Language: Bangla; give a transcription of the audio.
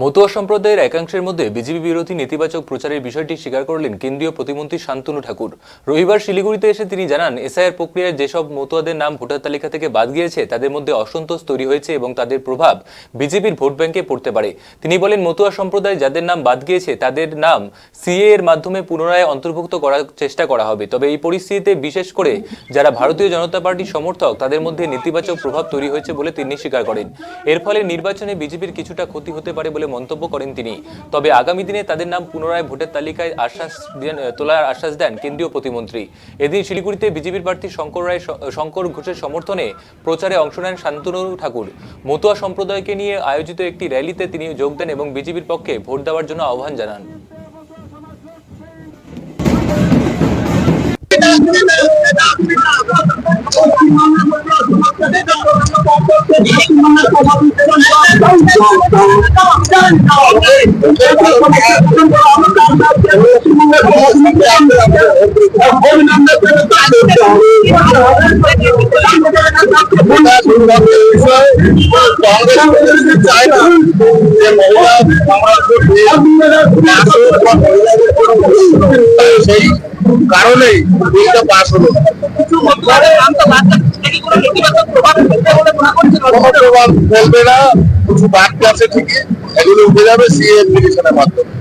মতুয়া সম্প্রদায়ের একাংশের মধ্যে বিজেপি বিরোধী নেতিবাচক প্রচারের বিষয়টি স্বীকার করলেন কেন্দ্রীয় প্রতিমন্ত্রী শান্তনু ঠাকুর। রবিবার শিলিগুড়িতে এসে তিনি জানান, এসআইআর প্রক্রিয়ায় যেসব মতুয়াদের নাম ভোটার তালিকা থেকে বাদ গিয়েছে তাদের মধ্যে অসন্তোষ তৈরি হয়েছে এবং তাদের প্রভাব বিজেপির ভোট ব্যাংকে পড়তে পারে। তিনি বলেন, মতুয়া সম্প্রদায় যাদের নাম বাদ গিয়েছে তাদের নাম সিএ এর মাধ্যমে পুনরায় অন্তর্ভুক্ত করার চেষ্টা করা হবে। তবে এই পরিস্থিতিতে বিশেষ করে যারা ভারতীয় জনতা পার্টির সমর্থক তাদের মধ্যে নেতিবাচক প্রভাব তৈরি হয়েছে বলে তিনি স্বীকার করেন। এর ফলে নির্বাচনে বিজেপির কিছুটা ক্ষতি হতে পারে বলে মন্তব্য করেন তিনি। তবে আগামী দিনে তাদের নাম পুনরায় ভোটের তালিকায় তোলার আশ্বাস দেন কেন্দ্রীয় প্রতিমন্ত্রী। এদিন শিলিগুড়িতে বিজেপির প্রার্থী শঙ্কর ঘোষের সমর্থনে প্রচারে অংশ নেন শান্তনু ঠাকুর। মতুয়া সম্প্রদায়কে নিয়ে আয়োজিত একটি র্যালিতে তিনি যোগ দেন এবং বিজেপির পক্ষে ভোট দেওয়ার জন্য আহ্বান জানান। সেই কারণেই বিলটা পাস হলো। প্রভাব ফেলবে না, কিছু বাড়তি আছে ঠিকই, এগুলো উঠে যাবে সিএ অ্যাপ্লিকেশনের মাধ্যমে।